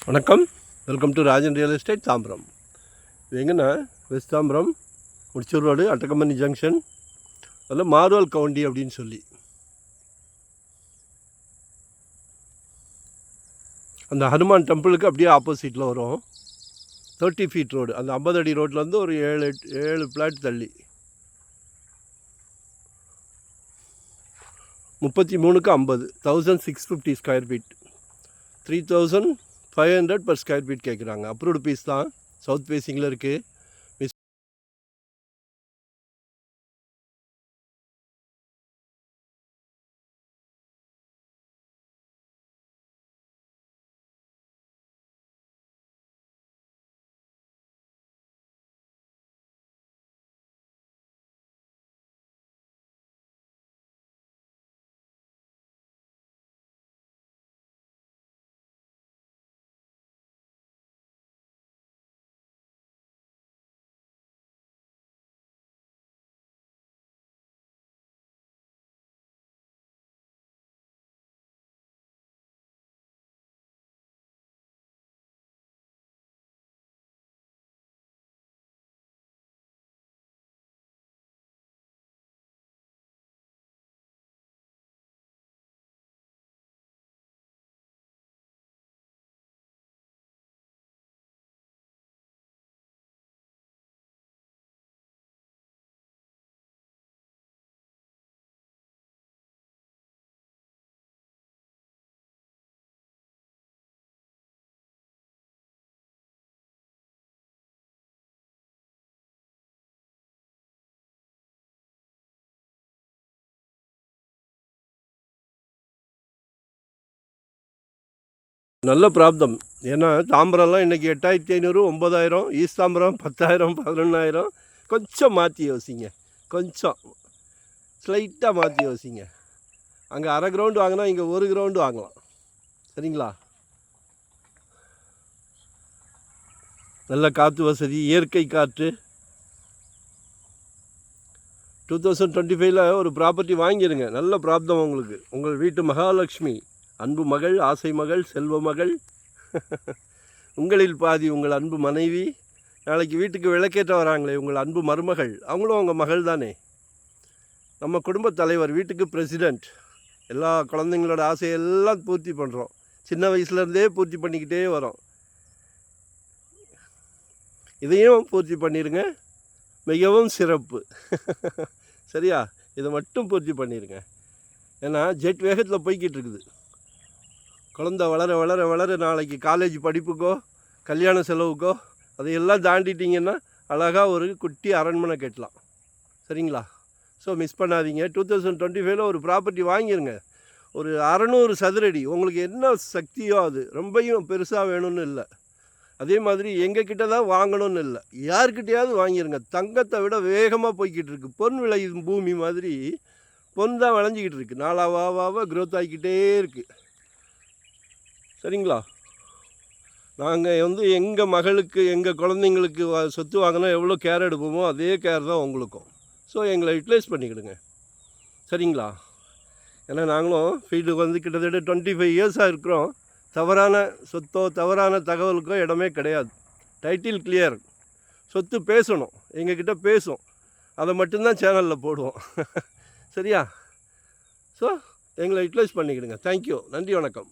வணக்கம், welcome to Rajan real estate Tambaram. இது எங்கன்னா west Tambaram Mudichur road, Attakkampani junction, அதில் மார்வல் கவுண்டி அப்படின்னு சொல்லி அந்த ஹனுமான் டெம்பிளுக்கு அப்படியே ஆப்போசிட்டில் வரும். 30 ஃபீட் ரோடு, அந்த 50 அடி ரோட்லேருந்து ஒரு 7 பிளாட் தள்ளி 33க்கு 50, 1650 square feet, 3500 per square feet கேட்குறாங்க. அப்ரூவ்டு பீஸ் தான், சவுத் ஃபேஸிங்கில் இருக்குது. நல்ல ப்ராப்ளம். ஏன்னா தாம்பரம்லாம் இன்றைக்கி 8500, 9000, ஈஸ்ட் தாம்பரம் 10,000, 11,000. கொஞ்சம் மாற்றி யோசிங்க, கொஞ்சம் ஸ்லைட்டாக மாற்றி யோசிங்க. அங்கே அரை கிரவுண்டு வாங்கினா இங்கே 1 கிரவுண்டு வாங்கலாம். சரிங்களா? நல்ல காற்று வசதி, இயற்கை காற்று. 2025 ஒரு ப்ராப்பர்ட்டி வாங்கிடுங்க. நல்ல ப்ராப்ளம் உங்களுக்கு. உங்கள் வீட்டு மகாலட்சுமி, அன்பு மகள், ஆசை மகள், செல்வ மகள், உங்களில் பாதி உங்கள் அன்பு மனைவி, நாளைக்கு வீட்டுக்கு விளக்கேற்ற வராங்களே உங்கள் அன்பு மருமகள், அவங்களும் உங்கள் மகள் தானே. நம்ம குடும்பத் தலைவர், வீட்டுக்கு பிரசிடெண்ட், எல்லா குழந்தைங்களோட ஆசையெல்லாம் பூர்த்தி பண்ணுறோம். சின்ன வயசுலேருந்தே பூர்த்தி பண்ணிக்கிட்டே வரோம். இதையும் பூர்த்தி பண்ணிடுங்க, மிகவும் சிறப்பு. சரியா? இதை மட்டும் பூர்த்தி பண்ணிடுங்க. ஏன்னா ஜெட் வேகத்தில் போய்கிட்டு இருக்குது. குழந்த வளர வளர வளர நாளைக்கு காலேஜ் படிப்புக்கோ கல்யாண செலவுக்கோ அதையெல்லாம் தாண்டிட்டிங்கன்னா அழகாக ஒரு குட்டி அரண்மனை கட்டலாம். சரிங்களா? ஸோ மிஸ் பண்ணாதீங்க. 2025 ஒரு ப்ராப்பர்ட்டி வாங்கிடுங்க. ஒரு 600 சதுரடி, உங்களுக்கு என்ன சக்தியோ அது. ரொம்பையும் பெருசாக வேணும்னு இல்லை, அதே மாதிரி எங்கள் கிட்ட தான் வாங்கணும்னு இல்லை, யார்கிட்டையாவது வாங்கிடுங்க. தங்கத்தை விட வேகமாக போய்கிட்டு இருக்குது. பொன் விளை பூமி மாதிரி பொன் தான் விளைஞ்சிக்கிட்டு இருக்குது. நாளாவாக க்ரோத் ஆகிக்கிட்டே இருக்குது. சரிங்களா? நாங்கள் எங்கள் மகளுக்கு, எங்கள் குழந்தைங்களுக்கு சொத்து வாங்கினா எவ்வளோ கேர் எடுப்போமோ அதே கேர் தான் உங்களுக்கும். ஸோ எங்களை யூட்டிலைஸ் பண்ணிக்கிடுங்க. சரிங்களா? ஏன்னா நாங்களும் ஃபீல்டுக்கு கிட்டத்தட்ட 25 இயர்ஸாக இருக்கிறோம். தவறான சொத்தோ தவறான தகவலுக்கோ இடமே கிடையாது. Title clear. சொத்து பேசணும், எங்ககிட்ட பேசும், அதை மட்டும்தான் சேனலில் போடுவோம். சரியா? ஸோ எங்களை யூட்டிலைஸ் பண்ணிக்கிடுங்க. தேங்க்யூ. நன்றி, வணக்கம்.